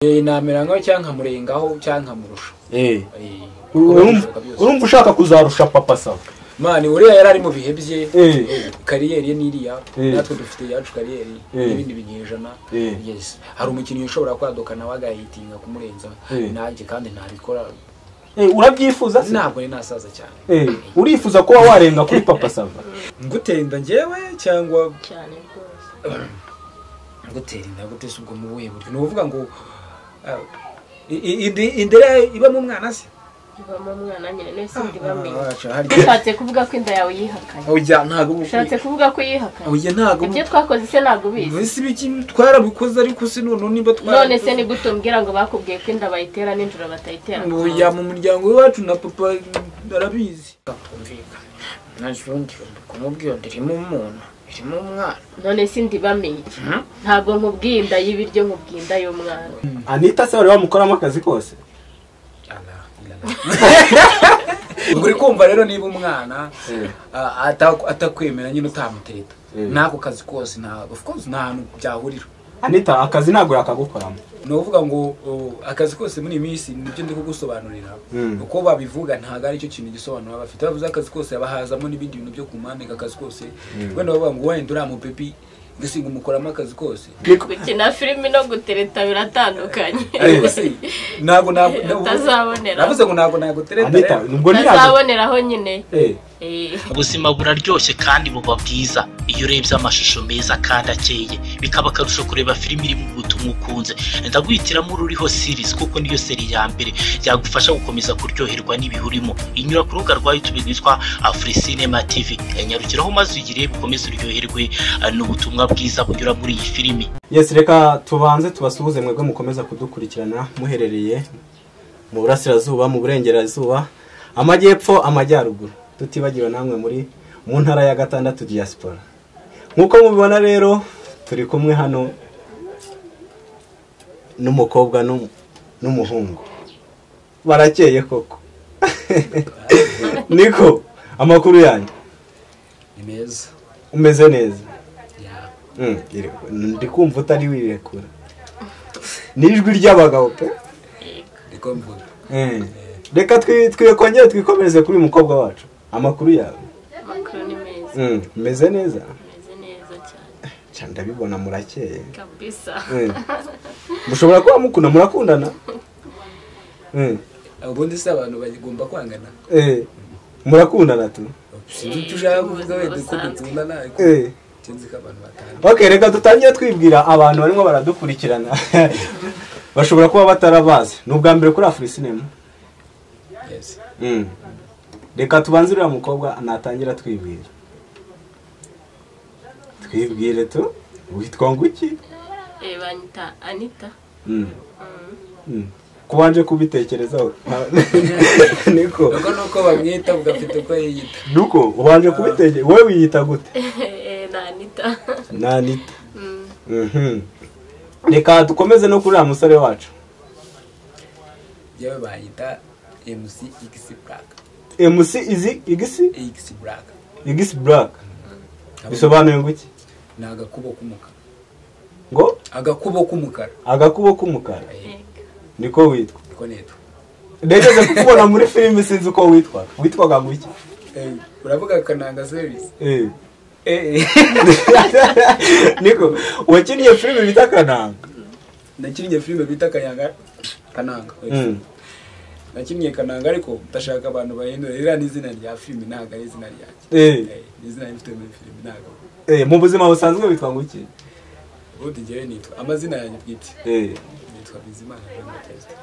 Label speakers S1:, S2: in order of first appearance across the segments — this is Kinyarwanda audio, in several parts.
S1: namera ngaho cyangwa nkamurengaho cyangwa nkamurusha.
S2: Urumva ushaka kuzarusha Papa Sava?
S1: Mani uriya yari ari mu bihe bye, kariyeri ye niriya, natwe dufite yacu kariyeri n'ibindi binyejana. Yes, hari umukinnyi ushobora kwadukana wagahitinga kumurenza nanjye kandi ntabikora.
S2: Urabyifuza se?
S1: Ntabwo ni nasaza cyane.
S2: Urifuza kuba warenga kuri Papa Sava?
S1: Ngutenda njyewe cyangwa
S3: cyane rwose.
S1: Ngutenda gutese ubwo mu buhe buryo? Nuvuga ngo indere iba mu mwana se?
S3: Iba mu mwana nyine nese ndibamenye. Ushatse kuvuga ko inda yawe yihakanye?
S1: Oya ntago.
S3: Ushatse kuvuga ko yihakanye?
S1: Oya ntago.
S3: Ibyo twakoze se ntago bizi.
S1: Bisi biki twarabikoze ariko se none niba twara.
S3: None se ni gutumbwira ngo bakubwiye ko inda bayitera n'injuro batayitera.
S1: Oya mu muryango wacu na papa darabizi. Tumvika. Najundi kumubwiye ndirimo umuntu. Irimo umwana.
S3: None se ndibamenye. Ntago nkubwiye inda y'ibiryo nkubwiye inda y'umwana.
S2: Anita se wari wamukoramo akazi kose?
S1: Uri kumva rero niba umwana atakwemera nyine utamutereta nako kazi kose of course nta hantu byahurira.
S2: Anita akazi ntago yakagukoramo?
S1: No uvuga ngo akazi kose muri minsi nibyo ndi kugusobanurira uko babivuga ntago ari cyo kintu gisobanura bafite bavuze akazi kose abahazamo n'ibindi bintu byo kumane akazi kose wenda bavuga ngo wenda uri mu pepi gisinga umukoramo akazi kose.
S3: Gukina filimi no gutereta biratandukanye.
S1: Ariko se ntago
S3: utazabonera.
S1: Navuze ngo ntago nagutereta.
S2: Anita nubwo
S3: ntazaboneraho nyine.
S4: Ubuzima buraryoshye kandi buba bwiza iyo urebye amashusho meza kandi akeye, bikaba akarusho kureba filimi iri mu butumwa ukunze. Ndaguhitiramo Ruriho series kuko niyo seri ya mbere yagufasha gukomeza kuryoherwa n'ibihurimo. Inyura ku rubuga rwa YouTube rwitwa AfriCinema TV, nyarukiraho maze uyirebe ukomeze uryoherwe n'ubutumwa bwiza bunyura muri iyi filimi.
S2: Yes, reka tubanze tubasuhuze mwebwe mukomeza kudukurikirana muherereye mu burasirazuba, mu burengerazuba, amajyepfo, amajyaruguru, tutibagiwe namwe muri mu ntara ya gatandatu diaspora. Nkuko mubibona rero turi kumwe hano n'umukobwa n'umuhungu barakeye koko. Niko amakuru yanyu
S1: ni meza?
S2: Umeze neza? Ndi kumva utari wirekura n'ijwi ry'abagabo pe.
S1: Niko mvuga.
S2: Reka twikongere twikomereze kuri umukobwa wacu. Amakuru yawe?
S3: Amakuru ni meza.
S2: Meze neza?
S3: Meze neza cyane.
S2: Cyane ndabibona murakeye.
S3: Kabisa.
S2: Mushobora kuba mukunda murakundana?
S1: Ubundi se abantu bagomba kwangana?
S2: Murakundana tu?
S1: Sinzi tushaka kuvuga wenda ko dukundana ariko cyinzi ko abantu batanga.
S2: Okay, reka dutangire twibwira abantu barimo baradukurikirana. Bashobora kuba batarabazi. N'ubwa mbere kuri AfriCinema?
S1: Yes.
S2: Reka tubanzirira mukobwa anatangira twibwira. Twibwire tu witwa nguki?
S3: Banyita Anita.
S2: Kubanje kubitekerezaho. Niko
S1: nuko bamwita ugafite uko yiyita.
S2: Nuko ubanje kubitekereza wowe wiyita gute?
S3: Anita.
S2: Anita. Reka dukomeze no kuri musore wacu.
S1: Yewe banyita MC X Black.
S2: MC
S1: X Black.
S2: X Black. Bisobanuye nguki?
S1: Ni agakubo k'umukara.
S2: Ngo
S1: agakubo k'umukara.
S2: Agakubo k'umukara. Niko witwa?
S1: Niko netwa.
S2: Ndegeze kukubona muri filimi sinzi uko witwa. Witwaga nguki?
S1: Uravuga Kananga series?
S2: Niko wakiniye filimi bita Kananga?
S1: Nakiniye filimi bita Kananga. Nakiniye Kananga ariko ndashaka abantu bahindura ira n'izina rya filimi ntaga ari izina ryanjye. Izina rifite muri filimi ntaga.
S2: Mu buzima busanzwe witwa nguki?
S1: Ubundi ngewe nitwa amazina yanjye bwite. Nitwa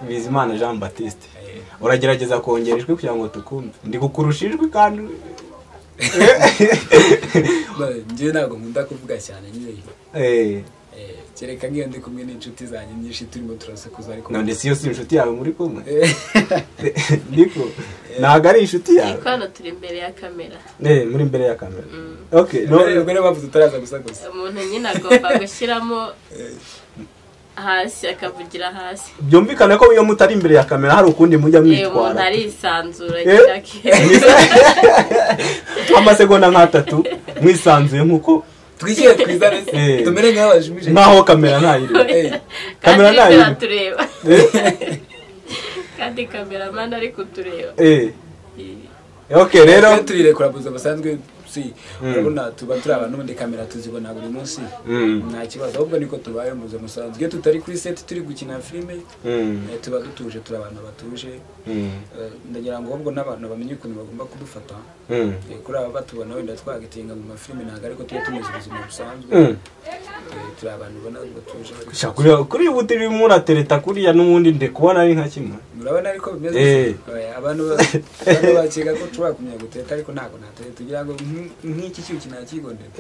S1: Bizimana Jean Baptiste.
S2: Uragerageza kongera ijwi kugira ngo tukumve. Ndi gukurusha ijwi kandi
S1: ngewe ntabwo nkunda kuvuga cyane nyine. Kereka ngiyo ndi kumwe n'inshuti zanjye nyinshi turimo turasakuza ariko
S2: none si yo si inshuti yawe muri kumwe? Niko ntago ari inshuti yawe?
S3: Hano turi imbere ya kamera.
S2: Muri imbere ya kamera. Okay,
S1: none bavuze turaza gusakuza.
S3: Umuntu nyine agomba gushyiramo hasi akavugira hasi.
S2: Byumvikana ko iyo mutari imbere ya kamera hari ukundi mujya mwitwara.
S3: Umuntu arisanzura cyake.
S2: Amasegonda nk'atatu mwisanzuye nkuko
S1: twishyire twizane tumere nk'abajimije
S2: naho kamera ntayiri. Kamera ntayiri.
S3: kandi cameraman ari kutureba
S2: okay rero
S1: turirekura buza basanzwe si urabona tuba turi abantu n'ubundi kamera tuzibona buri munsi nta kibazo ahubwo niko tubaye muze musanzwe iyo tutari kuri set turi gukina filime tuba dutuje turi abantu batuje ndagira ngo ahubwo n'abantu bamenye ukuntu bagomba kudufata kuri aba batubona wenda twagitinga mu mafilime ntabwo ariko tuba tumeze ubuzima busanzwe turi abantu ubona batuje
S2: kuri ubu turi muratereta kuriya n'ubundi nde kubona ari nka kimwe
S1: murabona ariko bimeze abantu bakeka ko tuba kumenya guteta ariko ntabwo natereta tugira ngo nk'iki cyuki nakigondera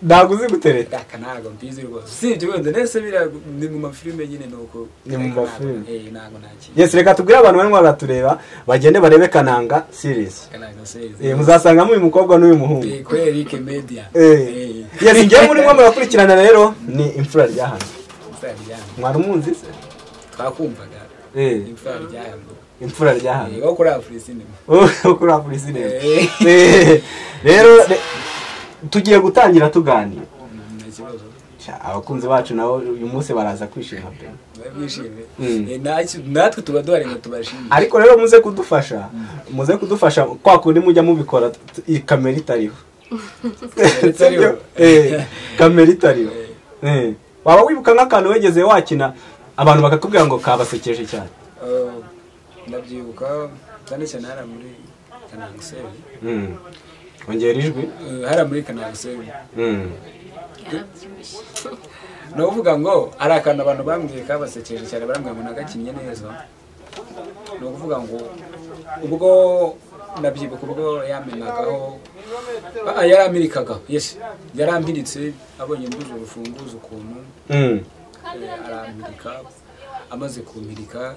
S2: ntabwo uzi gutereta
S1: ntabwo mbizi rwose usibye wenda nese biriya ni mu mafilime nyine nuko
S2: ni mu mafilime
S1: ntabwo nakiri
S2: yes reka tubwire abantu barimo baratureba bagende barebe Kananga series muzasangamo uyu mukobwa n'uyu muhungu
S1: ko Eric Media
S2: yes ngiye muri mwe murakurikirana rero ni imfura rya hano mwari umunzi se
S1: twakumvaga
S2: imfura rya hano
S1: wo kuri Afrisine
S2: kuri Afrisine rero tugiye gutangira tuganira abakunzi bacu nabo uyu munsi baraza kwishima pe
S1: natwe tuba duhari ngo tubashimire
S2: ariko rero muze kudufasha kwa kundi mujya mubikora kamera itariho kamera itariho waba wibuka nk'akantu wegeze wakina abantu bakakubwira ngo kabasekeje cyane
S1: ndabyibuka cyane cyane hara muri Kananga Series
S2: ongera ijwi
S1: hara muri Kananga Series no uvuga ngo ari akantu abantu bambwiye kabasekeje cyane barambwira ngo nagakinnye neza no kuvuga ngo ubwo nabyibuka ubwo yamenagaho yaramirikaga yes yarampiritse abonye mbuze urufunguzo ukuntu aramirika amaze kumirika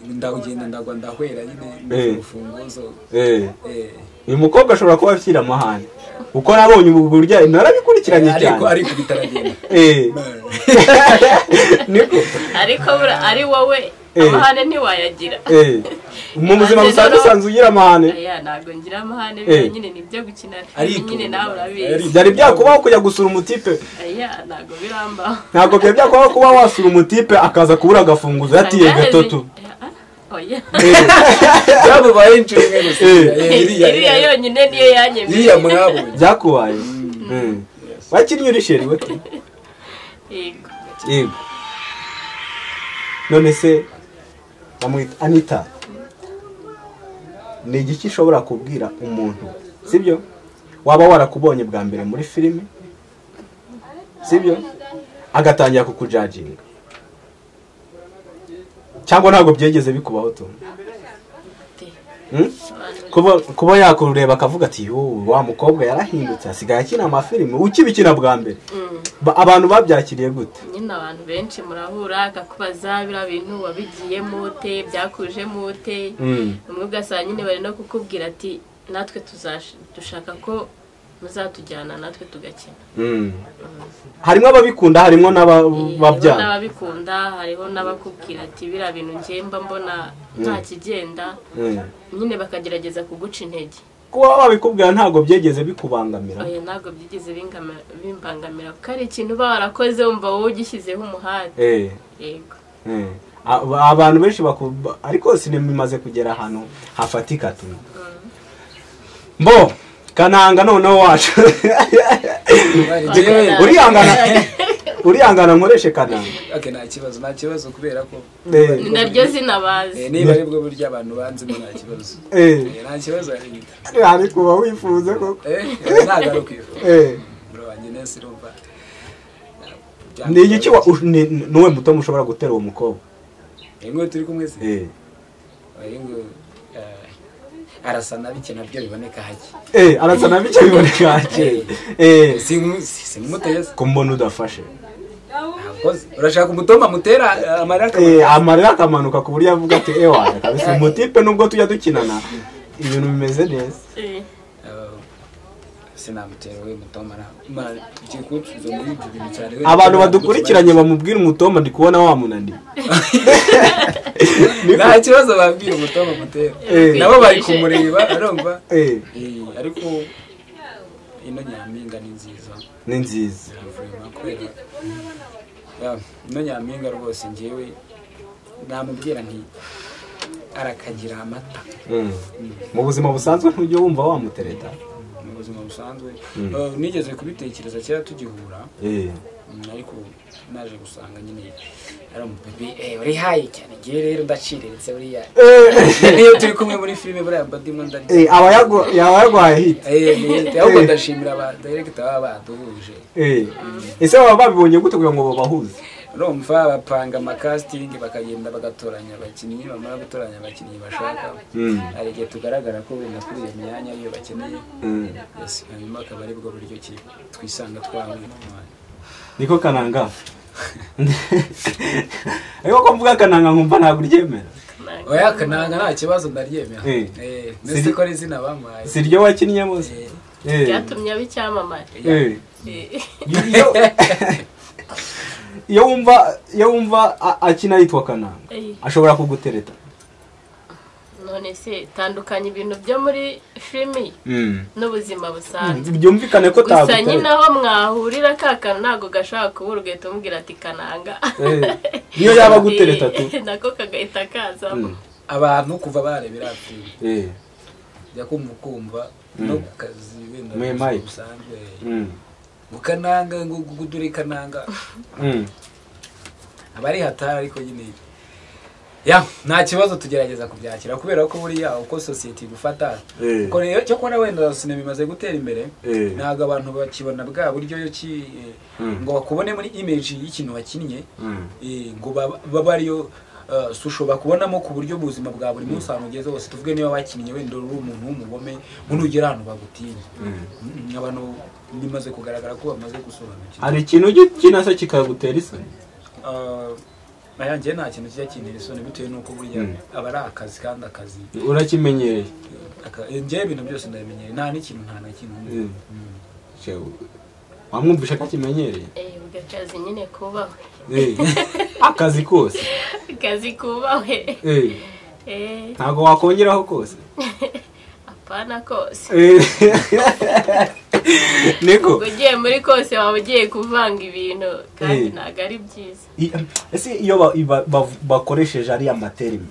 S1: ndagenda ndagwa ndahwera nyine urufunguzo uyu mukobwa ashobora kuba afite amahane uko nabonye ubu burya narabikurikiranye cyane ariko bitaragenda
S2: niko
S3: ariko ari wowe amahane ntiwayagira
S2: mu buzima busanzwe usanzwe ugira amahane
S3: ntabwo ngira amahane nyine nibyo gukina nyine nawe urabizi
S2: byari byakubaho kujya gusura umutipe
S3: ntabwo birambaho
S2: ntabwo byari byakubaho kuba wasura umutipe akaza kubura agafunguzo yatiye gatoto
S1: cyabo bayinjinga gusa
S3: iriya yonyine niyo yanyemeye
S1: iriya mwabo
S2: byakubaye wakinnye uri sheri we yego none se bamwita Anita ni igiki ushobora kubwira umuntu sibyo waba warakubonye bwa mbere muri filime sibyo agatangira kukujajinga cyangwa ntabwo byegeze bikubaho tu kuba yakurureba akavuga ati wa mukobwa yarahindutse asigaye akina amafilime ukibikina bwa mbere abantu babyakiriye gute
S3: nyine abantu benshi murahura akakubaza biriya bintu wabigiyemo ute byakujemo ute bamwe ugasanga nyine bari no kukubwira ati natwe dushaka ko muzatujyana natwe tugakina
S2: harimo ababikunda harimo n'ababyana
S3: n'ababikunda hariho n'abakubwira ati biriya bintu ngemba mbona nta kigenda nyine bakagerageza kuguca intege
S2: kuba babikubwira ntabwo byegeze bikubangamira
S3: ntabwo byigeze bimbangamira kuko ari ikintu uba warakoze wumva wowe ugishyizeho umuhate yego
S2: abantu benshi ariko sinema imaze kugera ahantu hafatika tu mbo Kananga noneho wacu urihangana nkoreshe Kananga
S1: nta kibazo kubera ko
S3: ni naryo zina bazi
S1: niba ari bwo buryo abantu banzimo nta kibazo nta kibazo
S2: ariko uba wifuza ko
S1: ntabwo ari ukwifuza bro wanjye nese urumva
S2: ni igiki nuwe muto mushobora gutera uwo mukobwa
S1: ngo turi kumwe se arasa nabike nabyo biboneka hake
S2: arasa nabike biboneka hake
S1: simuteye
S2: kumbona udafashe
S1: urashaka umutoma mutera
S2: amarira akamanuka ku buryo avuga ati ewa kabisa umutipe nubwo tujya dukinana ibintu bimeze neza
S1: sinamutera we mutoma muri ibyo bintu cyane
S2: abantu badukurikiranye bamubwira umutoma ndi kubona wamunaniye
S1: nta kibazo babwira umutoma mutera nabo bari kumureba arumva ariko ino nyampinga ni nziza
S2: ni nziza
S1: no Nyampinga rwose njyewe namubwira nti arakagira amata.
S2: Mu buzima busanzwe ntujye wumva wamutereta?
S1: Mu buzima busanzwe nigeze kubitekereza kera tugihura, ariko naje gusanga nyine ari umupepe uri hayi cyane, ngiye rero ndaciriritse buriya niyo turi kumwe muri filime buriya mbadimo ndari
S2: aba yarwaye hit
S1: ahubwo ndashimira aba director baba baduhuje.
S2: Ese baba babibonye gute kugira ngo babahuze?
S1: Urumva bapanga casting bakagenda bagatoranya abakinnyi, bamara gutoranya abakinnyi bashaka ari gihe tugaragara ko wenda kuri iyo myanya iyo bakeneye, hanyuma akaba ari bwo buryo ki twisanga twawe.
S2: Niko Kananga ariko ko mvuga Kananga nkumva ntabwo uryemera.
S1: Oya Kananga nta kibazo ndaryemera. Nese ko ari izina bamaye
S2: siryo wakinnye mose
S3: byatumye abicyamamare.
S2: Iyo wumva akina yitwa Kananga ashobora kugutereta?
S3: None se tandukanye ibintu byo muri filimi n'ubuzima busanzwe
S2: byumvikane ko
S3: gusa nyine aho mwahurira kakana ntago gashaka kubura ugahita umubwira ati Kananga
S2: niyo yaba gutereta tu
S3: nako kagahita kazamo.
S1: Abantu kuva barebera filimi jya kumva no ku kazi wenda busanzwe Kananga ngo gudure Kananga abari hatara, ariko nyine nta kibazo tugerageza kubyakira kubera ko buriya uko society gufata ko rero cyo kora wenda sinema imaze gutera imbere, ntago abantu bakibona bwa buryo ngo bakubone muri image y'ikintu bakinnye ngo baba ariyo susho bakubonamo ku buryo buzima bwa buri munsi ahantu ugeze hose. Tuvuge niba wakinnye wenda uri umuntu w'umugome ugera ahantu bagutinya, abantu bimaze kugaragara ko bamaze gusobanukirwa.
S2: Hari ikintu gikina se kikagutera isoni?
S1: Njye nta kintu kijya kintera isoni bitewe n'uko burya aba ari akazi kandi akazi
S2: urakimenyereye.
S1: Njye ibintu byose ndabimenyereye, nta n'ikintu nta na kimwe
S2: wamwumvisha ko akimenyereye.
S3: Akazi nyine kubaho
S2: akazi kose
S3: akazi kubawe
S2: ntago wakongeraho kose?
S3: Apana kose
S2: niko
S3: ugiye muri kose waba ugiye kuvanga ibintu kandi ntago ari byiza.
S2: Ese iyo bakoresheje ariya materime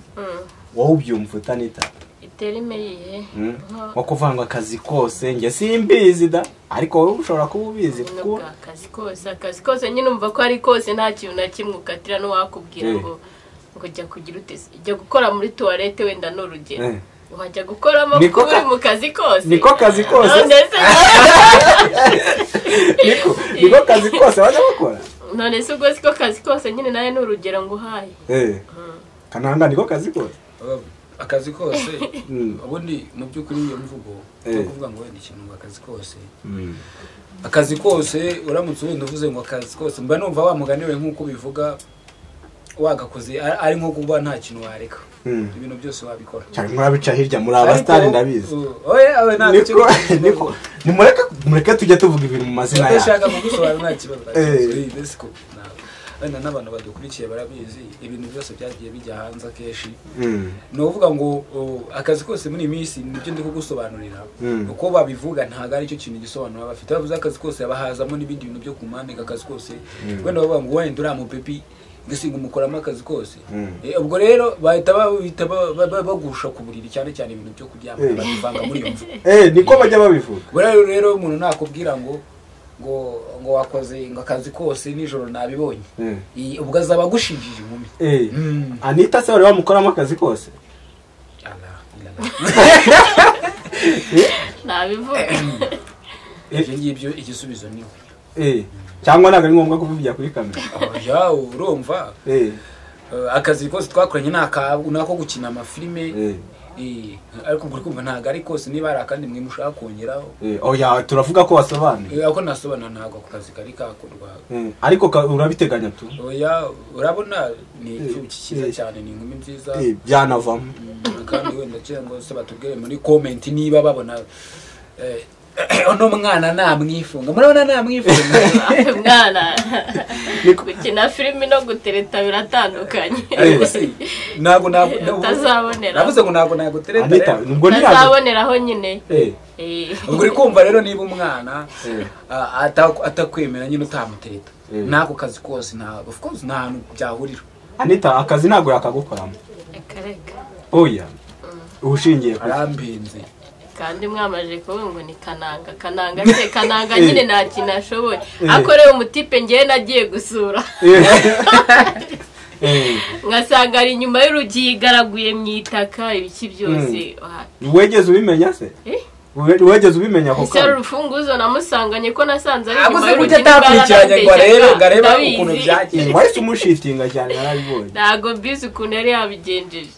S2: wowe ubyumva utanita?
S3: Iterime yihe
S2: wo kuvanga akazi kose njye simbizi da, ariko wowe ushobora kuba ubizi kuko
S3: akazi kose nyine umva ko ari kose nta kintu na kimwe ukatira n'uwakubwira ngo jya kugira utese jya gukora muri toilette wenda n'urugero wajya gukoramo kuri mu kazi kose.
S2: Niko kazi kose niko kazi kose wajya gukora.
S3: None se ubwo siko kazi kose nyine nawe n'urugero ngo uhaye
S2: Kananga niko kazi kose.
S1: Akazi kose ubundi mu by'ukuri iyo mvugo no kuvuga ngo wenda ikintu ngo akazi kose akazi kose uramutse wenda uvuze ngo akazi kose mba numva wamuganiwe nk'uko bivuga wagakoze ari nko kuba nta kintu wareka ibintu byose wabikora
S2: cyane murabica hirya muri abastari ndabizi.
S1: Oya nta
S2: niko nimureke tujya tuvuga ibintu mu mazina yawe
S1: ndashaka kugusobanura nta kibazo. Desiko wenda n'abantu badukurikiye barabizi ibintu byose byagiye bijya hanze akeshi no uvuga ngo akazi kose muri minsi nibyo ndi kugusobanurira uko babivuga ntago ari cyo kintu gisobanura bafite bavuze akazi kose abahazamo n'ibindi bintu byo kumande akazi kose wenda bavuga ngo wenda uri umupepi gisinga umukoramo akazi kose ubwo rero bahita bagusha ku buriri cyane cyane ibintu byo kuryama babivanga muri iyo mvu
S2: niko bajya babivuga.
S1: Rero umuntu nakubwira ngo wakoze ngo akazi kose nijoro nabibonye ubwo azaba agushinjije inkumi.
S2: Anita se wari wamukoramo akazi kose?
S3: nabivuga
S1: ibyo ngibyo igisubizo niwe
S2: cyangwa ntabwo ari ngombwa kuvugira kuri kamera?
S1: Urumva akazi kose twakoranye nako gukina amafilime ariko uri kumva ntago ari kose niba ari akandi mwe mushaka kongeraho.
S2: Oya turavuga ko wasobanuye.
S1: Ako nasobanura ntago ku kazi kari kakorwa
S2: ariko urabiteganya tu?
S1: Oya urabona ni ikintu cyiza cyane, ni inkumi nziza
S2: byanavamo
S1: kandi wenda cyangwa se batubwire muri comment niba babona ono mwana namwifunga murabona namwifunga
S3: mwana gukina filimi no gutereta biratandukanye.
S1: Ariko si ntago
S3: utazabonera
S1: navuze ngo ntago nagutereta
S3: utazaboneraho nyine.
S1: Ubwo uri kumva rero niba umwana atakwemera nyine utamutereta n'ako kazi kose of course nta hantu byahurira.
S2: Anita akazi ntabwo yakagukoramo
S3: akareka
S2: oya ushingiye ku
S1: arambenze
S3: kandi mwamaje kuvuga ngo ni kananga nyine nta kintu ashoboye akorewe umutipe ngewe nagiye gusura ngasanga ari inyuma y'urugi yigaraguye mu itaka ibiki byose.
S2: Wegeze ubimenya se wegeze ubimenya ko
S3: kandi urufunguzo namusanganye ko nasanze ari
S1: inyuma y'urugi atakurikiranye ngo arebe ukuntu byagiye
S2: wahise umushitinga cyane yarabibonye
S3: ntago bizi ukuntu yari yabigenjeje.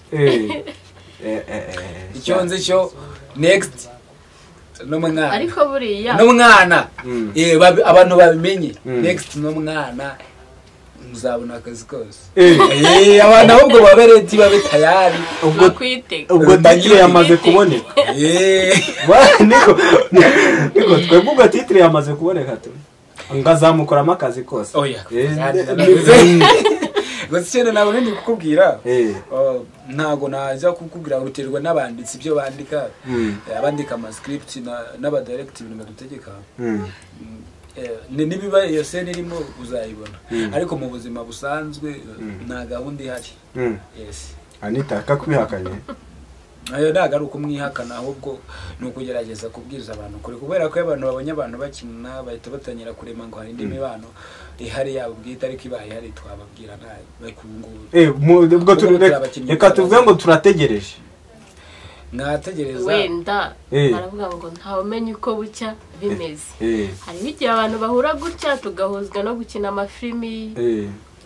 S1: icyo nzi cyo next n'umwana
S3: ariko buriya
S1: n'umwana abantu babimenye next n'umwana muzabona akazi kose abantu ahubwo babereti babe tayari
S2: ubwo titire yamaze kuboneka niko twebwe titire yamaze kuboneka tu ngazamukoramo akazi kose
S1: oya gusa ntabwo ndi kukubwira ntago naza kukubwira uruterwa n'abanditsi ibyo bandika abandika ama script n'abadirector ibintu badutegeka nibiba iyo scene irimo uzayibona ariko mu buzima busanzwe nta gahunda ihari. Yes
S2: Anita kakubihakanye
S1: ayo ntago ari ukumwihakana ahubwo ni ukugerageza kubwiriza abantu kure kubera ko abantu babonye abantu bakina bahita batangira kurema ngo hari indi mibano ihari yabo bwite ariko ibaye hari twababwira nayo bakunguru
S2: reka tuvuge ngo turategereje
S1: mwategereza
S3: wenda baravuga ngo ntawumenye uko bucya bimeze hari igihe abantu bahura gutya tugahuzwa no gukina amafilimi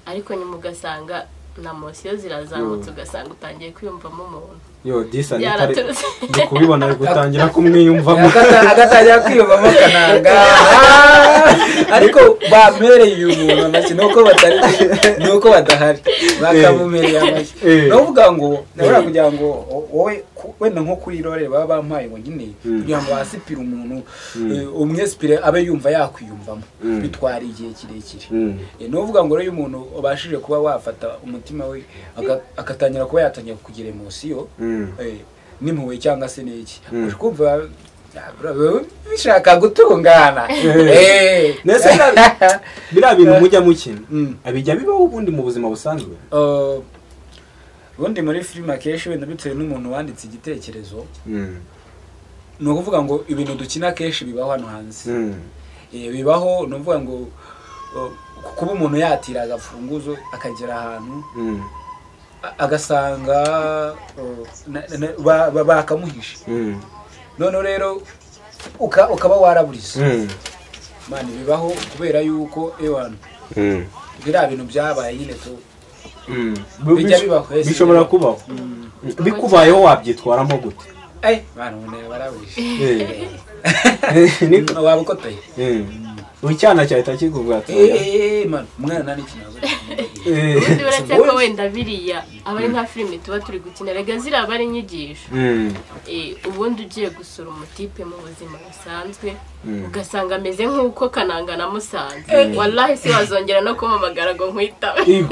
S3: ariko nyuma ugasanga na mosiyo zirazamutse ugasanga utangiye kwiyumvamo umuntu
S2: disa ndi kubibona gutangira kumwiyumvamo
S1: agatangira kwiyumvamo kananga ariko bamereye umuntu amashyi nuko badahari bakamumereye amashyi novuga ngo nabura kugira ngo wowe wenda nko kuri rore baba bampaye ngo nyine kugira ngo wasipira umuntu umwespire abe yumva yakwiyumvamo bitwara igihe kirekire novuga ngo rero umuntu ubashije kuba wafata umutima we akatangira kuba yatangira kugira emosiyo n'impuhwe cyangwa se n'iki ukumva bishaka gutungana
S2: nese biriya bintu mujya mukina abijya bibaho ubundi mu buzima busanzwe
S1: ubundi muri filime akenshi wenda bitewe n'umuntu wanditse igitekerezo ni ukuvuga ngo ibintu dukina akenshi bibaho hano hanze bibaho ni ukuvuga ngo kuba umuntu yatira agafunguzo akagera ahantu agasanga bakamuhishe none rero ukaba waraburiza mani bibaho kubera yuko biriya bintu byabaye nyine tu bijya bibaho
S2: bishobora kubaho bikubayeho wabyitwaramo gute
S1: bana ubone baraburishe waba ukotoye
S2: ucyana cyahita kikubwira
S1: man umwana nani kinazo
S3: ubundi baracyako wenda biriya abari nka filime tuba turi gukina rega zira bari inyigisho ubundi ugiye gusura umutipe mu buzima busanzwe ugasanga ameze nk'uko kananga namusanze wallahi si wazongera no kumamagara ngo nkwitabe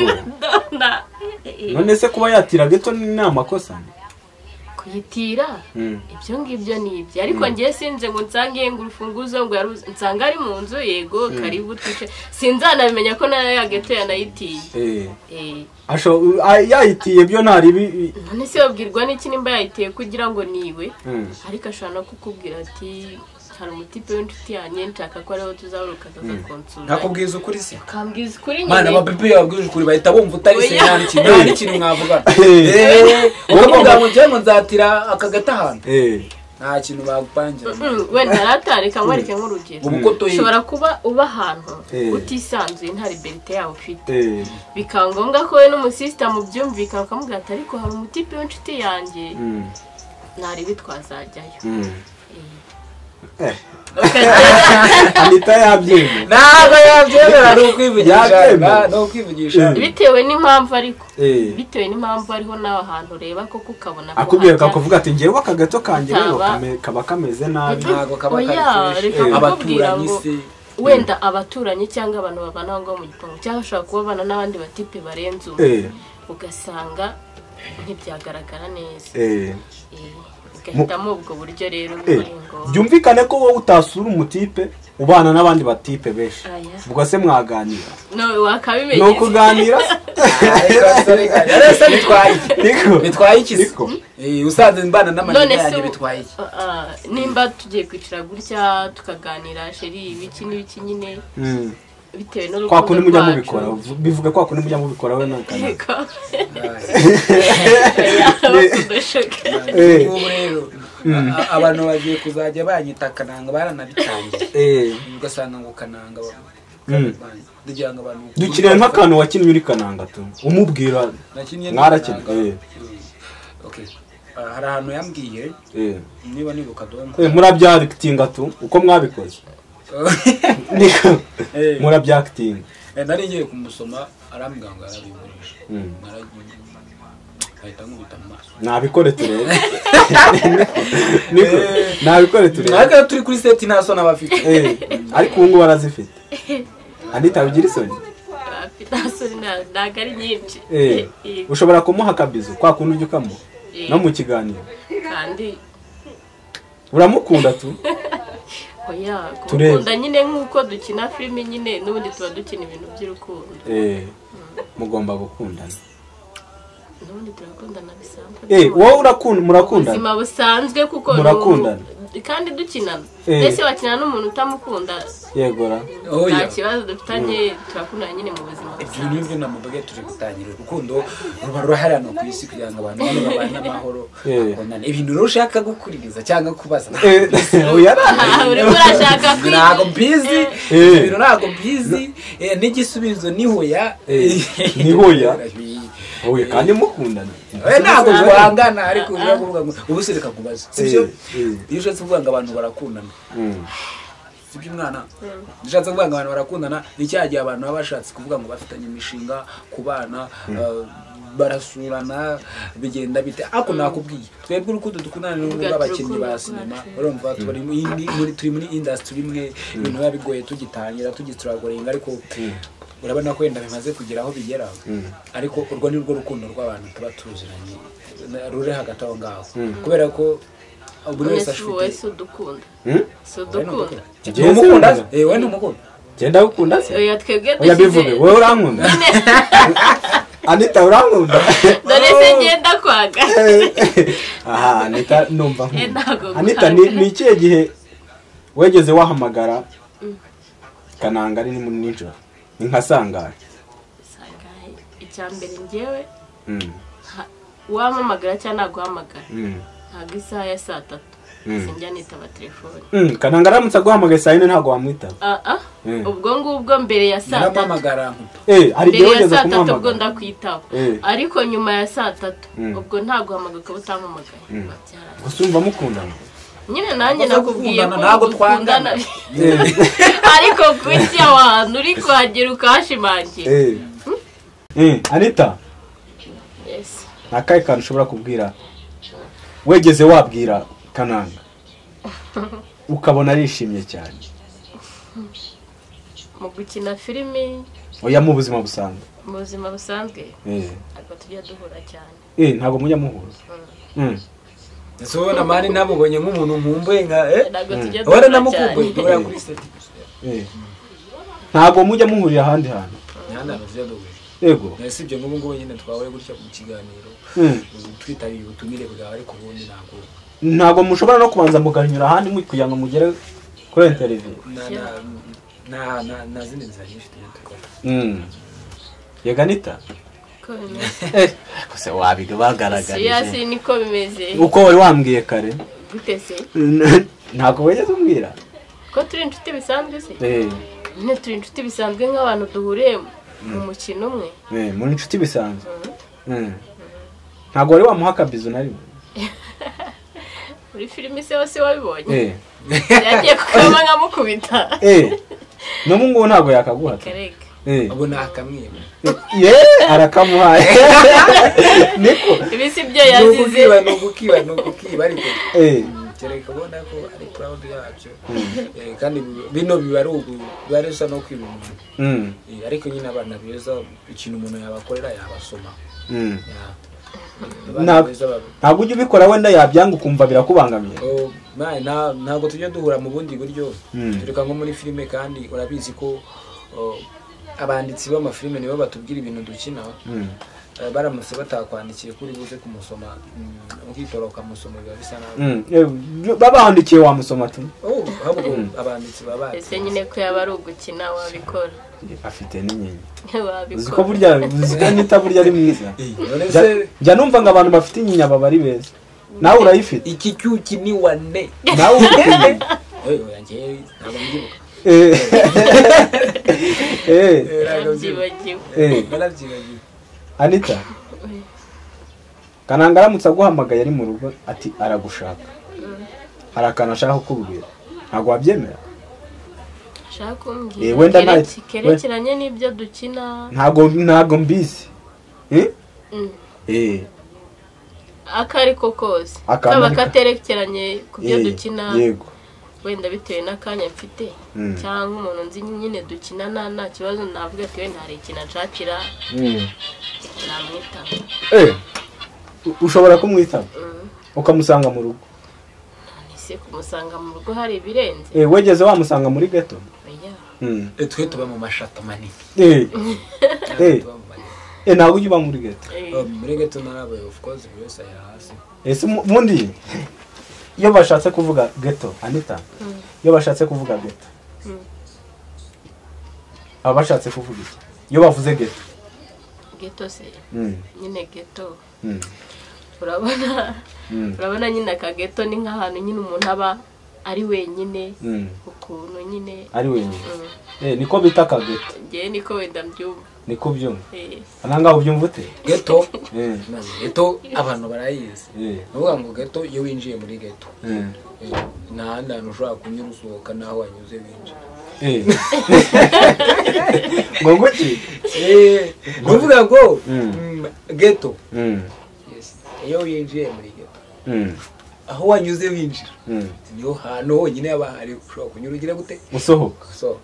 S2: none se kuba yatira gato ni amakosa
S3: kuyitira ibyo ngibyo ni ibyo ariko ngiye sinze ngo nsangiye ngo urufunguzo ngo nsanga ari mu nzu yego karibu twice sinzanabimenya ko nayo yageto yanayitiye
S2: yayitiye byo ntari
S3: none se babwirwa n'iki nimba yayitiye kugira ngo niwe ariko ashobora no kukubwira ati hari umutipe w'inshuti yanjye nshaka ko ariho tuzaruka konsula
S1: nakubwiza ukuri se
S3: kambwiza ukuri nyine
S1: mana abapepe yabwije ukuri bahita bumva utari se nta n'ikintu mwavugana ukavuga ngo njye nzatira akagata ahantu nta kintu bagupangira
S3: wenda aratarika nkwereke nk'urugero ushobora kuba uba ahantu utisanzuye nta liberite yawe ufite bikaba ngombwa ko we n'umusisita mubyumvikana ukamubwira ati ariko hari umutipe w'inshuti yanjye ntaribi twazajyayo
S2: Anita yabyemera
S1: ntabwo yabyemera ni ukwivugisha
S3: bitewe n'impamvu ariko bitewe n'impamvu ariho nawe ahantu ureba ko ukabona ko
S2: akubwira akakuvuga ati ngewe aka gato kanjye rero kaba kameze nabi
S1: ntabwo kaba kari
S3: abaturanyi se wenda abaturanyi cyangwa abantu babana ngo mu gipangu cyangwa ushobora kubabana n'abandi batipe barenze ugasanga ntibyagaragara neza ugahitamo ubwo buryo rero buri ngo
S2: byumvikane ko wowe utasura umutipe ubana n'abandi batipe benshi ubwo se mwaganira
S3: no wakabimenye
S2: no kuganira
S1: ariko bitwaye iki usanze mbana n'amanini yanjye bitwaye iki
S3: nimba tugiye kwicara gutya tukaganira sheri ibiki n'ibiki nyine bitewe n'urukundo
S2: kwa kundi mujya mubikora bivuga kwa kundi mujya mubikora we nakana
S1: ubu rero abantu bagiye kuzajya banyita kananga baranabitangiye ugasanga ngo kananga
S2: dukiriye nk'akantu wakinnye uri kananga tu umubwira mwarakinnye
S1: hari ahantu yambwiye niba nibuka donko
S2: murabyakitinga tu uko mwabikoze murabyakitinga
S1: nari ngiye kumusoma arambwira ngo arabiburisha ahita nkubita mu maso
S2: nabikore turebe niko nabikore turebe
S1: ariko turi kuri seti nta soni abafite
S2: ariko ubu ngubu barazifite Anita ugira isoni
S3: ntabwo ari nyinshi
S2: ushobora kumuha akabizo kwa kundi ujya ukamuha no mu kiganiro
S3: kandi
S2: uramukunda tu
S3: oya kumukunda nyine nk'uko dukina filime nyine n'ubundi tuba dukina ibintu by'urukundo
S2: mugomba gukundana
S3: n'ubundi turakundana bisanzwe
S2: wowe murakundana
S3: ubuzima busanzwe kuko
S2: murakundana
S3: kandi dukinana ese wakina n'umuntu utamukunda
S2: yegora
S3: nta kibazo dufitanye turakundana nyine mu buzima
S1: busanzwe ibyo namubage turi gutangira urukundo ruba ruhari hano ku isi kugira ngo abantu babane amahoro bakundane ibintu rero ushaka gukuririza cyangwa kubaza
S3: urashaka kwiga
S1: ntabwo mbizi ibintu ntabwo mbizi n'igisubizo ni hoya
S2: oya kandi mukundana
S1: ntabwo twangana ariko ujya kuvuga ngo ubu se reka kubaza sibyo iyo ushatse kuvuga ngo abantu barakundana sibyo umwana ushatse kuvuga ngo abantu barakundana icyagiye abantu baba bashatse kuvuga ngo bafitanye imishinga kubana barasurana bigenda bite ako nakubwiye twebwe urukundo dukundana n'abakinnyi ba sinema urumva turi muri industry imwe ibintu biba bigoye tugitangira tugistragoringa ariko urabona ko wenda bimaze kugera aho bigera ariko urwo ni rwo rukundo rw'abantu tuba tuziranye ruri hagati aho ngaho kubera ko buri wese
S3: afite udukunda
S1: wowe n'umukunda
S2: genda gukunda se
S3: oya twebwe
S2: oya bivuge wowe urankunda Anita urankunda
S3: dore se genda kwaga
S2: aha Anita numva Anita ni ikihe gihe wegeze wahamagara kananga ari mu nijoro ni nka sangahe
S3: icyambere njyewe wamamagara cyangwa naguhamagara ntabwo isaha ya 3:00 sinjya nitaba telefone
S2: kananga aramutse aguhamagaye saa 4 ntabwo wamwitaba
S3: ubwo ngubwo mbere ya
S2: 3:00 hari igihe wageze kumuhamagara
S3: ubwo ndakwitaba ariko nyuma ya 3:00 ubwo ntaguhamagara ukaba utampamagaye
S2: usumva mukundana
S3: nyine nanjye nakubwiye ko ntabwo twangana ariko kujya ahantu uri kuhagera ukahashimangira
S2: Anita nakaye kantu ushobora kubwira wegeze wabwira kananga ukabona arishimye cyane
S3: mu gukina filime
S2: oya mu buzima busanzwe
S3: ariko tujya duhura cyane
S2: ntabwo mujya muhura
S1: ese wowe na mani nabubonye nk'umuntu nkumbuye nka
S3: wari
S1: namukumbuye uriya kuri seti
S2: ntabwo mujya muhurira ahandi hantu yego
S1: ese ibyo ngubu ngubu nyine twabaye gutya mu kiganiro twitabiriye ubutumire bwawe ariko ubundi
S2: ntabwo mushobora no kubanza muganyura ahandi kugira ngo mugere kuri interview
S1: na zindi nzira nyinshi tugakora
S2: yego Anita kose wabiga bagaragaje
S3: yasi niko bimeze
S2: uko wari wambwiye kare
S3: gute se
S2: ntabwo wigeze umbwira
S3: ko turi inshuti bisanzwe se nyine turi inshuti bisanzwe nk'abantu duhuriye mu mukino umwe
S2: muri inshuti bisanzwe ntabwo wari wamuha akabizo na rimwe
S3: muri filime se wose wabibonye yagiye kukama nkamukubita
S2: n'ubu ngubu ntabwo yakaguha
S1: ubu nakamwiba
S2: arakamuhaye niko
S3: ibi si byo yazize
S1: ni ugukiba ariko kereka ubona ko ari proud yacyo kandi bino biba bisa no kwiba umuntu ariko nyine abana beza ikintu umuntu yabakorera yabasoma
S2: ntabwo ujya ubikora wenda yabyanga ukumva birakubangamiye.
S1: Ntabwo tujya duhura mu bundi buryo tureka nko muri filime kandi urabizi ko abanditsi b'amafilime nibo batubwira ibintu dukina baramutse batakwandikiye kuri buze kumusoma ukitora ukamusoma biba bisa nabi
S2: babandikiye wamusoma tu
S1: ahubwo abanditsi babaye
S3: ese nyine ko yaba ari ugukina wabikora
S2: afite n'inyenye
S3: wabikora
S2: uziko burya uziko nita burya ari mwiza njya numva ngo abantu bafite inyinya baba ari beza nawe urayifite
S1: iki cyuki ni wane
S2: nawe ufite
S1: yanjye ntabwo mbyibuka
S3: narabyibagiwe
S2: Anita Kananga aramutse aguhamagaye ari mu rugo ati aragushaka hari akantu ashaka kukubwira ntabwo wabyemera
S3: ashaka kumbwira kerekeranye n'ibyo dukina
S2: ntabwo mbizi
S3: akariko kose kaba katerekeranye ku byo dukina
S2: yego
S3: wenda bitewe n'akanya mfite cyangwa umuntu nzi nyine dukinana nta kibazo navuga ati wenda hari ikintu nshakira namwitaba
S2: ushobora kumwitaba ukamusanga mu rugo
S3: ese kumusanga mu rugo hari ibirenze
S2: wegeze wamusanga muri ghetto
S1: twe tuba mu mashato manini
S2: ntabwo ujya uba muri ghetto
S1: muri ghetto narabaye of course buri wese aya hasi
S2: ese mundi iyo bashatse kuvuga ghetto Anita iyo bashatse kuvuga ghetto aba bashatse kuvuga iki iyo bavuze
S3: ghetto se nyine ghetto urabona nyine aka ghetto ni nk'ahantu nyine umuntu aba ari wenyine ukuntu nyine
S2: ari wenyine niko bita aka ghetto
S3: ngewe niko wenda mbyumva
S2: niko byumva ananga ubyumva ute
S1: ghetto ghetto abantu barayizi nuvuga ngo ghetto iyo winjiye muri ghetto nta handi hantu ushobora kunyura usohoka naho wanyuze winjira
S2: ngo nguki
S1: nuvuga ngo ghetto iyo winjiye muri ghetto aho wanyuze winjira niyo hantu honyine haba hari ushobora kunyura ugira gute
S2: usohoka
S1: so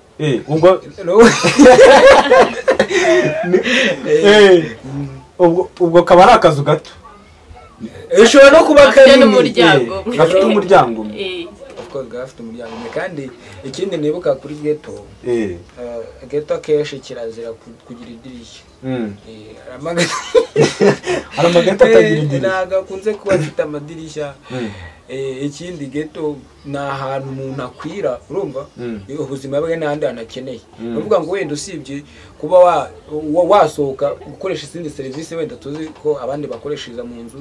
S2: ubwo kaba ari akazu gato
S1: ushobora no kuba
S3: kanini
S2: gafite umuryango
S1: gafite umuryango kandi ikindi nibuka kuri ghetto ghetto akenshi kirazira kugira idirishya
S2: hari amaghetto atagira idirishya
S1: ntabwo akunze kuba afite amadirishya ikindi ghetto ni ahantu umuntu akwira urumva ubuzima bwe n'ahandi hantu akeneye ni ukuvuga ngo wenda usibye kuba wasohoka gukoresha izindi serivisi wenda tuzi ko abandi bakoreshereza mu nzu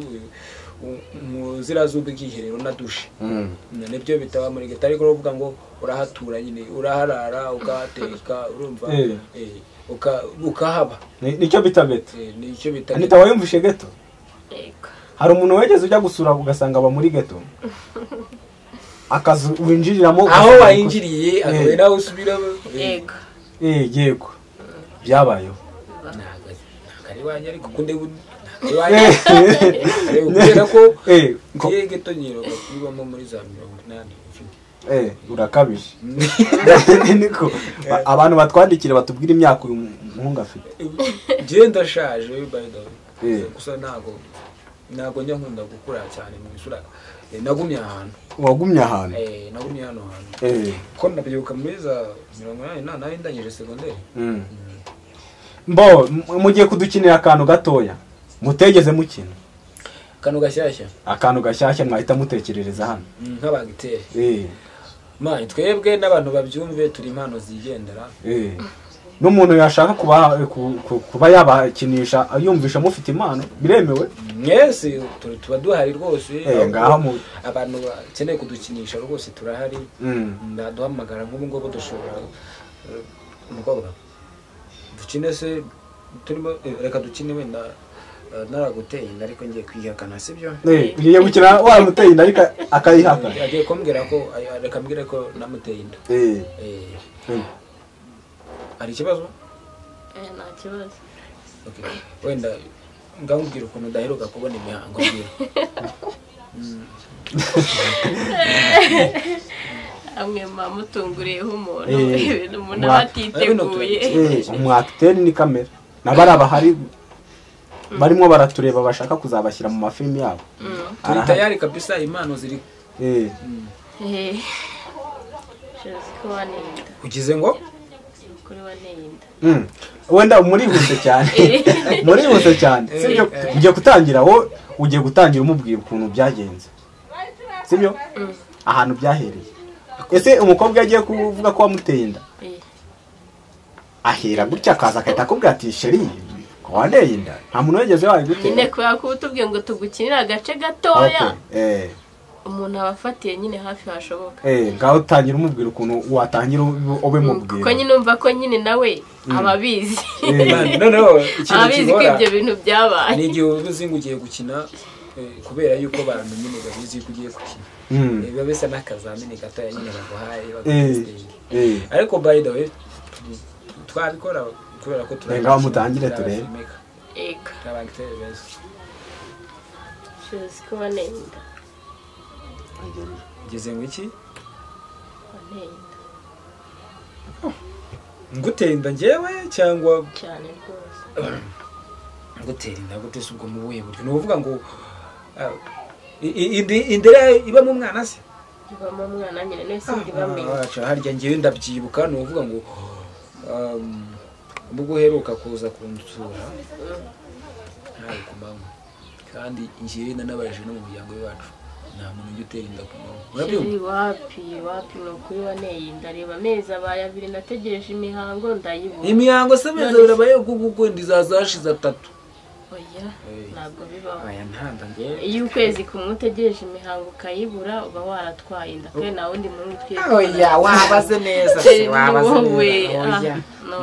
S1: mu zira z'ubwiherero na dushe nibyo bitaba muri ghetto ariko uvuga ngo urahatura nyine uraharara ukahateka urumva ukahaba
S2: nicyo bita ghetto
S1: nicyo bita
S2: Anita wayumvishe ghetto hari umuntu wegeze ujya gusura ugasanga aba muri ghetto akazu winjiriramo
S1: aho wayinjiriye akawe nawe usubira
S3: yego
S2: byabayeho
S1: ari wanje ariko kunde kubera ko ghetto nyiro ibamo muri za 80
S2: urakabije niko abantu batwandikira batubwira imyaka uyu muhungu afite
S1: je ndashaje by the way gusa ntago njya nkunda gukura cyane mu isura nagumye ahantu
S2: wagumye ahantu
S1: nagumye hano hantu ko ndabyuka muri za 80 ndangije secondaire
S2: mbo mugiye kudukinira akantu gatoya mutegeze mukina akantu gashyashya mwahita mutekerereza hano
S1: nk'abagitere mani twebwe n'abantu babyumve turi impano zigendera
S2: n'umuntu yashaka kuba yabakinisha yumvisha mufite impano biremewe
S1: mwese tuba duhari rwose
S2: ngaho
S1: abantu bakeneye kudukinisha rwose turahari ndaduhamagara nk'ubu ngubu dushobora umukobwa dukine se turimo reka dukine wenda naraguteye inda ariko ngiye kwihakana sibyo
S2: ugiye gukina waramuteye inda ariko akayihakana
S1: agiye kumbwira ko reka mbwire ko namuteye inda hari ikibazo
S3: nta kibazo
S1: wenda ngambwira ukuntu udaheruka kubona imihango mbwira
S3: amwe mamutunguriyeho umuntu ibintu umuntu aba atiteguye
S2: umwakiteri ni kamera nabari abahari barimo baratureba bashaka kuzabashyira mu mafilimi yabo
S1: turi tayari kabisa impano ziri
S3: ko wanenda
S1: ugize ngo
S3: kuri wanenda
S2: wenda murihuse cyane sibyo ugiye gutangira wo ugiye gutangira umubwira ukuntu byagenze sibyo ahantu byahereye ese umukobwa yagiye kuvuga ko wamuteye inda ahera gutya akaza akahita akubwira ati sheri ko wandeye inda nta muntu wigeze wayigutera
S3: nyine kubera ko utubwiye ngo tugukinira agace gatoya umuntu abafatiye nyine hafi hashoboka
S2: ngaho utangira umubwira ukuntu watangira ube mubwira
S3: kuko nyine umva ko nyine nawe ababizi
S1: noneho
S3: ababizi ko ibyo bintu byabaye
S1: ni igihe uzi ngo ugiye gukina kubera yuko abantu nyine babizi ko ugiye gukina biba bisa n'akazamini gatoya nyine baguhaye ariko by the way twabikora kubera ko
S2: turabikora ngaho mutangire turebe
S3: ego
S1: abagiteri beza
S3: shozi ko wanenda
S1: ngeze ngo iki
S3: wanenda
S1: nguteye inda njyewe cyangwa
S3: cyane rwose
S1: ngutera inda gute se ubwo mu buhe buryo ni ukuvuga ngo indera iba mu mwana se
S3: iba mu mwana nyine nese ndibamenye
S1: harya ngewe ndabyibuka ni ukuvuga ngo ubwo uheruka kuza kunsura ntari ku manywa kandi ngewe nanabaje no mu muryango wacu nta muntu ujya utera inda ku manywa
S3: wapi ni ukuri waneye inda reba amezi abaye 2 nategereje imihango ndayibura
S1: imihango se amezi 2 abaye kuko ndizaza hashize 3
S3: oya ntabwo bibaho
S1: aya ntanda ngewe
S3: iyo ukwezi kumwe utegereje imihango ukayibura uba waratwaye inda kandi nta wundi muntu utwiye
S1: oya wabaze neza wabaze neza
S3: no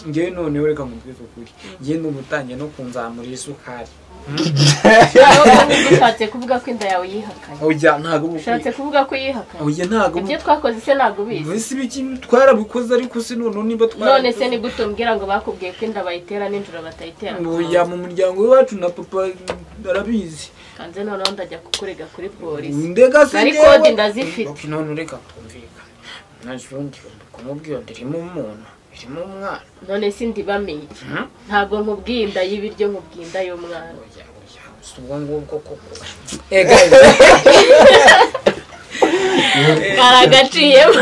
S1: ngewe none ureka ngo twese ukuri ngewe ndumutangiye no kunzamurira isukari
S3: ushatse kuvuga ko inda yawe yihakanye
S1: oya ntago
S3: ushatse kuvuga ko yihakanye
S1: oya ntago
S3: ibyo twakoze se ntago bizi
S1: bisi biki twarabikoze ariko se niba
S3: none se ni gute umbwira ngo bakubwiye ko inda bayitera n'injoro batayitera
S1: oya mu muryango wacu na papa arabizi
S3: kanze noneho ndajya kukurega kuri polisi
S1: ndega se
S3: ariko kode ndazifite
S1: none ureka kumvika najundi kumubwira ndirimo umuntu irimo umwana
S3: none se ndibamenye ntabwo nkubwiye inda y'ibiryo nkubwiye inda y'umwana
S1: ubwo ngubwo koko
S3: karagaciyemo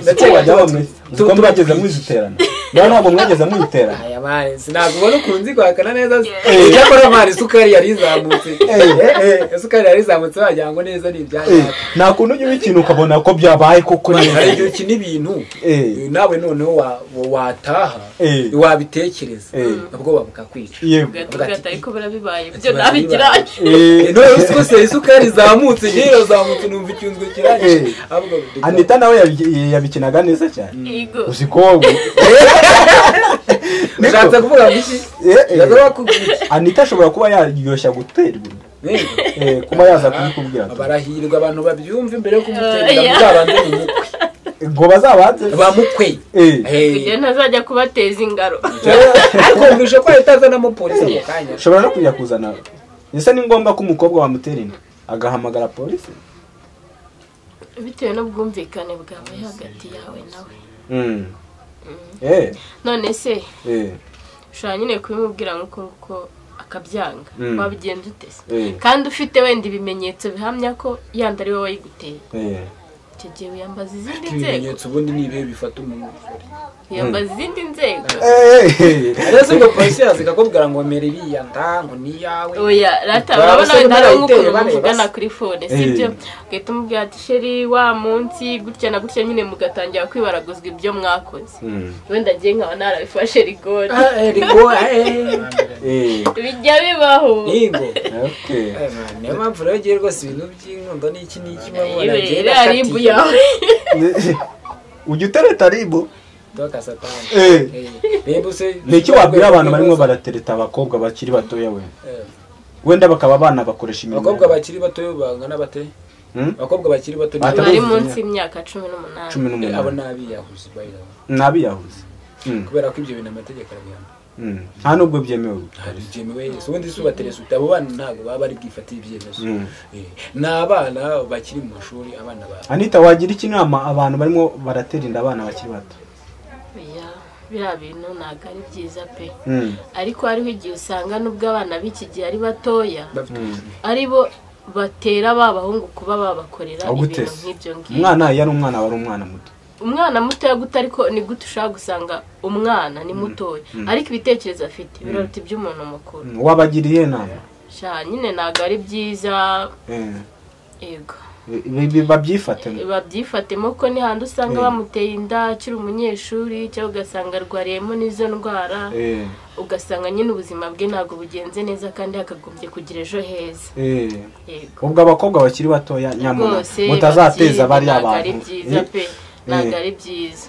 S2: ndetse wajya bamwe uko mwageze muziterana ntabwo mwageze muyiterana
S1: aya mari sinabwo ubona ukunzi kwakana neza cyakora mari isukari yari izamutse isukari yari izamutse wagira ngo neza ni ibyaje
S2: nta kuntu ujya ikintu ukabona ko byabaye koko
S1: neza hari igihe ukina ibintu nawe noneho wataha wabitekereza nabwo bakakwica
S3: ugahita ariko birabibaye byo nabigiranye
S1: none uko se isukari izamutse ngewe zamutse numva icyunzwe kirangije
S2: Anita nawe yabikinaga neza cyane uzi ko
S1: ushatse kuvuga ngo iki
S2: Anita ashobora kuba yaryoshya guterwa kuba yaza kubikubwira
S1: barahirwa abantu babyumva imbere yo kumutera muzabanze mu mukwe
S2: ngo bazabanze
S1: bamukwe
S3: kugira ntazajya kubateza ingaro
S1: ariko mbishe ko itazanamo polisi mu kanya
S2: ushobora no kujya kuzana ese ni ngombwa ko umukobwa wamutera inda agahamagara polisi
S3: bitewe n'ubwumvikane bwawe hagati yawe nawe none se ushobora nyine kubimubwira nk'uko akabyanga wabigenza utese kandi ufite wenda ibimenyetso bihamya ko yanda ari wowe wayiguteye icyo gihe wiyambaza izindi nzego
S1: ibimenyetso ubundi ni ibihe bifata umuntu
S3: wiyambaza izindi nzego
S1: rero ngo polisi yazikakubwira ngo mere iriya nda ngo ni iyawe
S3: oya rata urabona wenda hari nk'ukuntu muvugana kuri fone sibyo ugahita umubwira ati sheri wa munsi gutya na gutya nyine mugatangira kwibaraguzwa ibyo mwakoze wenda ngiye nkaba narabifashe rigori bijya bibaho
S1: niyo mpamvu rero ugiye rwose ibintu by'inkondo n'iki n'iki mabona
S3: iriya ribu yawe
S2: ujya utereta ribu
S1: doka satani ribu se
S2: ni iki wabwira abantu barimo baratereta abakobwa bakiri batoya wenda bakaba abana bakoresha imirimo
S1: abakobwa bakiri batoya bangana bate abakobwa bakiri bato
S3: bari munsi y'imyaka 18
S1: abo nabiyahuze bayiraho
S2: nabiyahuze
S1: kubera ko ibyo bintu amategeko arabihana
S2: nta nubwo byemewe
S1: byemewe ubundi subateresa abo bana ntago baba bari bwifatira ibyemezo n'abana bakiri mu mashuri abana ba
S2: Anita wagira iki nama abantu barimo baratera inda abana bakiri bato
S3: biriya bintu ntabwo ari byiza pe ariko hariho igihe usanga n'ubwo abana b'iki gihe ari batoya ari bo batera babahungu kuba babakorera ibintu nk'ibyo ngibyo.
S2: Umwana yari umwana wari umwana muto,
S3: umwana mutoya gute, ariko ni gute ushaka gusanga umwana ni mutoya ariko ibitekerezo afite biruta iby'umuntu mukuru.
S2: wabagiriye nama
S3: sha nyine ntabwo ari byiza. Yego babyifatemo ko n'ihandi usanga bamuteye inda akiri umunyeshuri cyangwa ugasanga arwariyemo n'izo ndwara, ugasanga nyine ubuzima bwe ntabwo bugenze neza kandi hakagombye kugira ejo heza.
S2: ubwo abakobwa bakiri batoya nyamara mutazateza bariya abantu.
S3: Ntabwo ari byiza.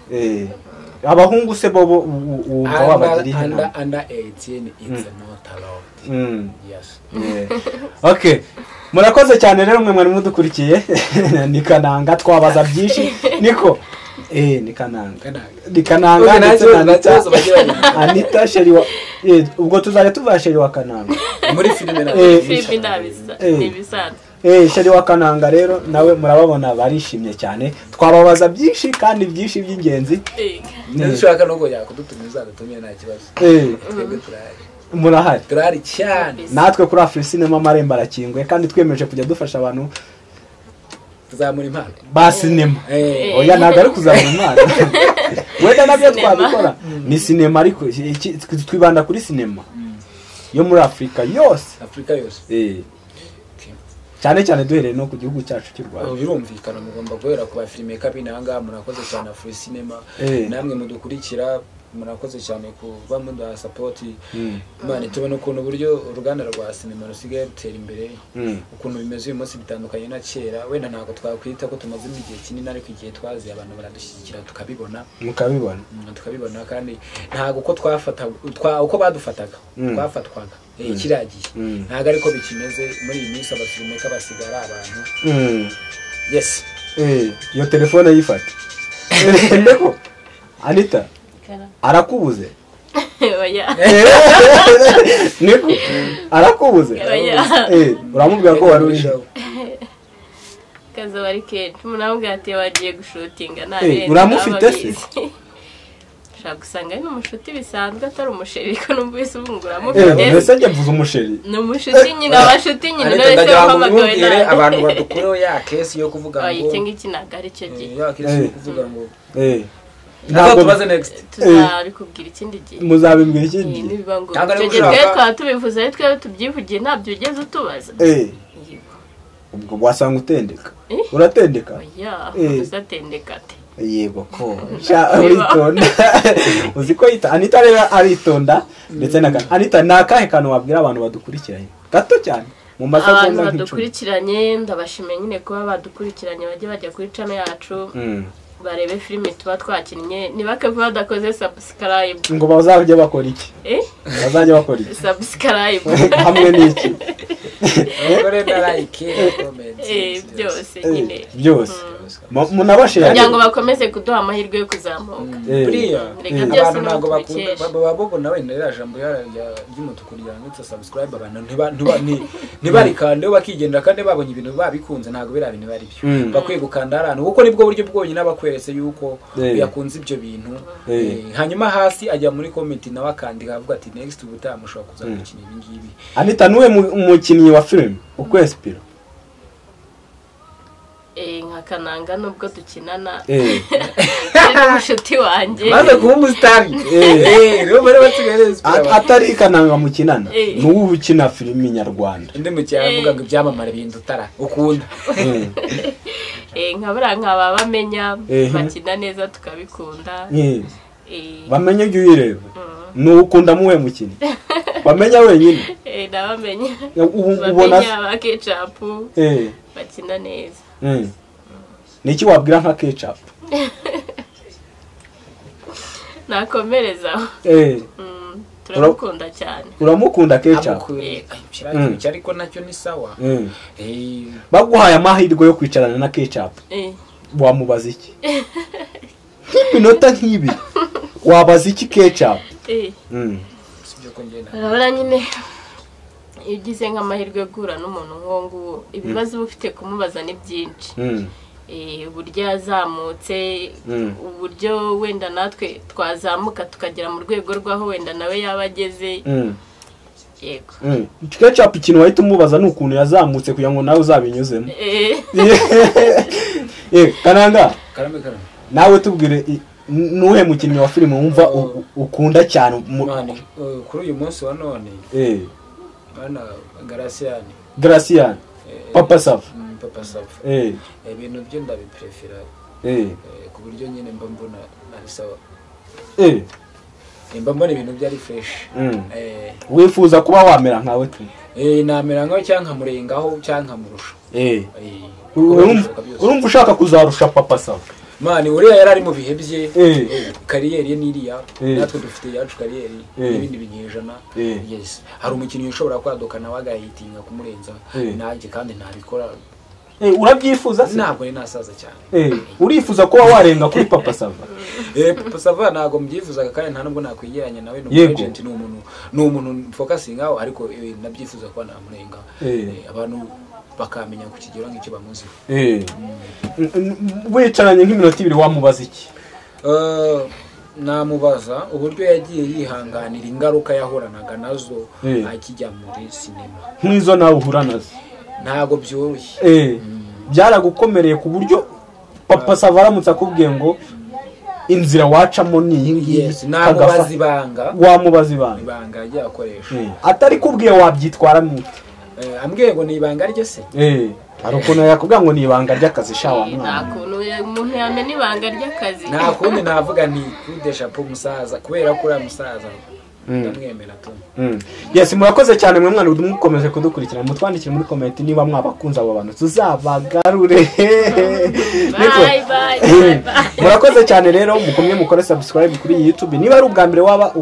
S2: abahungu se bo wumva wabagiriye inama?
S1: Under 18 it's not allowed. Yes.
S2: Okay, murakoze cyane rero mwe mwari mudukurikiye. Ni Kananga twabaza byinshi niko ni Kananga Anita sheri wa ubwo tuzajya tuva sheri wa Kananga
S1: muri filime
S3: n'ibisanzwe.
S2: sheri wa Kananga rero nawe murababona barishimye cyane, twababaza byinshi kandi byinshi by'ingenzi.
S1: Nishaka no kujya kudutumiza gatumye nta kibazo. Twebwe turahari cyane
S2: natwe kuri Afri Cinema amarembo arakingwe kandi twemeje kujya dufasha abantu
S1: kuzamura impano
S2: ba sinema. Oya ntabwo ari kuzamura impano wenda nabyo twabikora ni sinema ariko twibanda kuri sinema yo muri Afrika yose cyane cyane duhereye no ku gihugu cyacu cy'u Rwanda.
S1: Birumvikana mugomba guhera ku bafilmeka binanga. Murakoze cyane Afri Cinema, namwe mudukurikira murakoze cyane kuba muda support. Imana tubona ukuntu buryo uruganda rwa sinema rusigaye rutera imbere, ukuntu bimeze uyu munsi bitandukanye na kera. Wenda ntabwo twakwita ko tumaze igihe kinini ariko igihe twazi abantu baradushyigikira tukabibona kandi ntabwo uko uko badufataga twafatwaga kiragiye ntabwo ariko bikimeze muri iyi minsi. Abafilmeka basigara abantu yes
S2: iyo telefone yifata ndeko Anita arakubuze.
S3: Oya
S2: niko arakubuze. Uramubwira ko wari uje
S3: kaza bari kenshi munambwira ati wagiye gushutinga
S2: uramufite se?
S3: Shaka gusanga ni umushuti bisanzwe atari umusheri ko numvise ubungura mufite.
S2: Mbese njye mvuze umusheri.
S3: Ni umushuti nyine abashuti nyine none bamagawe nawe.
S1: Abantu badukureho ya case yo kuvuga ngo
S3: iki ngiki ntabwo ari cyo gihe.
S1: Ya case yo kuvuga ngo
S2: ntabwo
S1: tubaze next
S3: tuzabikubwira ikindi gihe.
S2: Muzabimbwira ikindi gihe.
S3: Icyo gihe twe tubivuze ari twe tubyivugiye ntabyo ugeze utubaza.
S2: Ubwo wasanga utendeka uratendeka.
S3: Oya uzatendeka ate?
S2: Yego ko uritonda uzi ko Anita rero aritonda ndetse na Anita nakahe kantu wabwira abantu badukurikiranye gato cyane mu masegonda
S3: nk'icumi? Abantu badukurikiranye ndabashimiye nyine kuba badukurikiranye bajya kuri channel yacu barebe filime tuba twakinnye ntibakave badakoze subscribe.
S2: Ngo bazajya bakora iki? Bazajya bakora iki?
S3: Subscribe
S2: hamwe n'iki?
S3: byose nyine
S2: byose munabashira
S3: kugira ngo bakomeze kuduha amahirwe yo kuzamuka.
S1: Abantu ntabwo babona wenda rya jambo ry'umutuku ryanditse subscribe. Abantu ntibarikande bakigendera kandi babonye ibintu babikunze ntabwo bira bintu bari byo bakwiye gukanda ahantu kuko nibwo buryo bwonyine abakweretse yuko yakunze ibyo bintu. Hanyuma hasi ajya muri comment nawe akandika avuga ati next ubutaha mushobora kuza gukina ibi ngibi. Anita nuwe
S2: umukinnyi wa film ukwespira
S3: nka Kananga nubwo dukinana n'umushuti wanjye
S1: maze kuba umusitari rero bari basigaye
S2: atari Kananga mukinana n'ubu ukina filimi nyarwanda
S1: indi mucyara avuga ngo ibyamamare bindutara ukunda
S3: nkabura nkaba bamenya bakina neza tukabikunda
S2: bamenye ibyo uyireba n'ukunda muwe mukini bamenya wenyine
S3: ndabamenya
S2: ubona
S3: ba Ketchup bakina neza.
S2: Niki wabwira nka Ketchup?
S3: Nakomereza turamukunda cyane.
S2: Uramukunda Ketchup?
S1: Ariko nacyo ni sawa.
S2: Baguhaye amahirwe yo kwicarana na Ketchup wamubaza iki? Nk'iminota nk'ibi wabaza iki Ketchup?
S3: Urabona nyine iyo ugize nk'amahirwe yo guhura n'umuntu nk'uwo nguwo ibibazo uba ufite kumubaza ni byinshi. uburyo yazamutse uburyo wenda natwe twazamuka tukagera mu rwego rw'aho wenda nawe yaba ageze yego
S2: ketchup ikintu wahita umubaza ni ukuntu yazamutse kugira ngo nawe uzabinyuzemo Kananga nawe tubwire nuhe mukinnyi wa filime wumva ukunda cyane
S1: kuri uyu munsi wa none bana Gracian
S2: Papa Sava
S1: ibintu byo ndabiprefera ku buryo nyine mba mbona ari sawa mba mbona ibintu byari fresh
S2: wifuza kuba wamera nkawe tu
S1: namera nkawe cyangwa nkamurengaho cyangwa nkamurusha
S2: urumva ushaka kuzarusha Papa Sava
S1: mani uriya yari ari mu bihe bye kariyeri ye n'iriya natwe dufite yacu kariyeri n'ibindi binyejana yes hari umukinnyi ushobora kwaduka nawe agahitinga kumurenza nanjye kandi ntabikora
S2: urabyifuza se
S1: ntabwo ni nasaza cyane
S2: urifuza kuba warenga kuri Papa Sava
S1: Papa Sava ntabwo mbyifuzaga kandi nta nubwo nakwigeranya nawe n'umugent ni umuntu focusing aho ariko nabyifuza kuba namurenga abantu bakamenya ku kigero nk'icyo bamuzi
S2: wicaranye nk'iminota 2 wamubaza iki
S1: namubaza uburyo yagiye yihanganira ingaruka yahoranaga nazo akijya muri sinema
S2: nk'izo nawe uhura nazo
S1: ntago byoroshye
S2: byaragukomereye ku buryo Papa Sava aramutse akubwiye ngo inzira wacamo ni iyi ngiyi
S1: namubaza ibanga
S2: wamubaza ibanga
S1: yagiye akoresha
S2: atari kubwiye wabyitwara mute
S1: ambwiye ngo ni ibanga rye se
S2: hari ukuntu yakubwira ngo ni ibanga ry'akazi shawa mwana
S3: nta kuntu umuntu yamenya ibanga ry'akazi
S1: nta kundi navuga ni kudesha po musaza kubera ko uriya musaza ndamwemera tu
S2: yes murakoze cyane mwe mwana mukomeje kudukurikira mutwandikire muri comment niba mwabakunze abo bantu tuzabagarure
S3: bye
S2: murakoze cyane rero mukomye mukore subscribe kuri YouTube niba ari ubwa mbere waba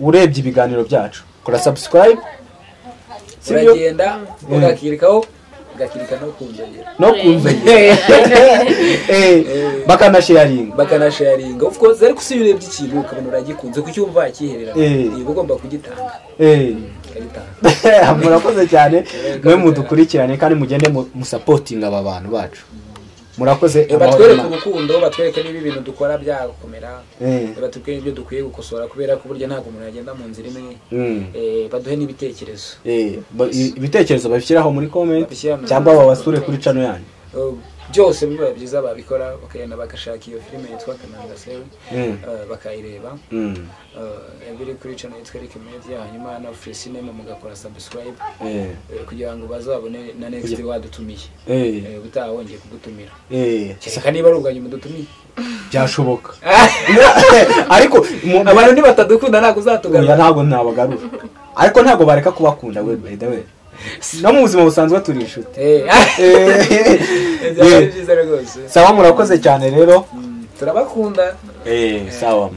S2: urebye ibiganiro byacu kora subscribe
S1: uragenda ugakirikaho no kunzogera bakanasharinga of course ariko si urebye ikintu ukabona uragikunze kucyumva akiherera ugomba kugitanga
S2: murakoze cyane mwe mudukurikirane kandi mugende musupporting aba bantu bacu murakoze
S1: batwereka urukundo batwereka niba ibintu dukora byakomera batubwire ibyo dukwiye gukosora kubera ko burya ntabwo umuntu yagenda mu nzira imwe baduhe n'ibitekerezo
S2: ibitekerezo babishyiraho muri comment cyangwa babasure kuri channel yanyu
S1: byose biba byiza babikora bakagenda bagashaka iyo filime yitwa Kananga Sewe bakayireba biri kuri channel yitwa Eric Media hanyuma na Free Cinema mugakora subscribe kugira ngo bazabone na next wadutumiye butaha wongeye kugutumira cyeka niba ari ubwanyu mudutumiye
S2: byashoboka ariko
S1: abantu ni batadukunda ntabwo uzatugarura
S2: ntabwo nabagarura ariko ntabwo bareka kubakunda we by the way no mu buzima busanzwe turi inshuti sawa murakoze cyane rero
S1: turabakunda
S2: sawa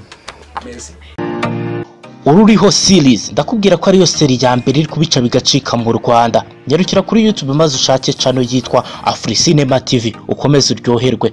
S1: merci
S4: Ururiho series ndakubwira ko ariyo seri ya mbere iri kubica bigacika mu Rwanda nyarukira kuri YouTube maze ushake channel yitwa Afri Cinema TV ukomeze uryoherwe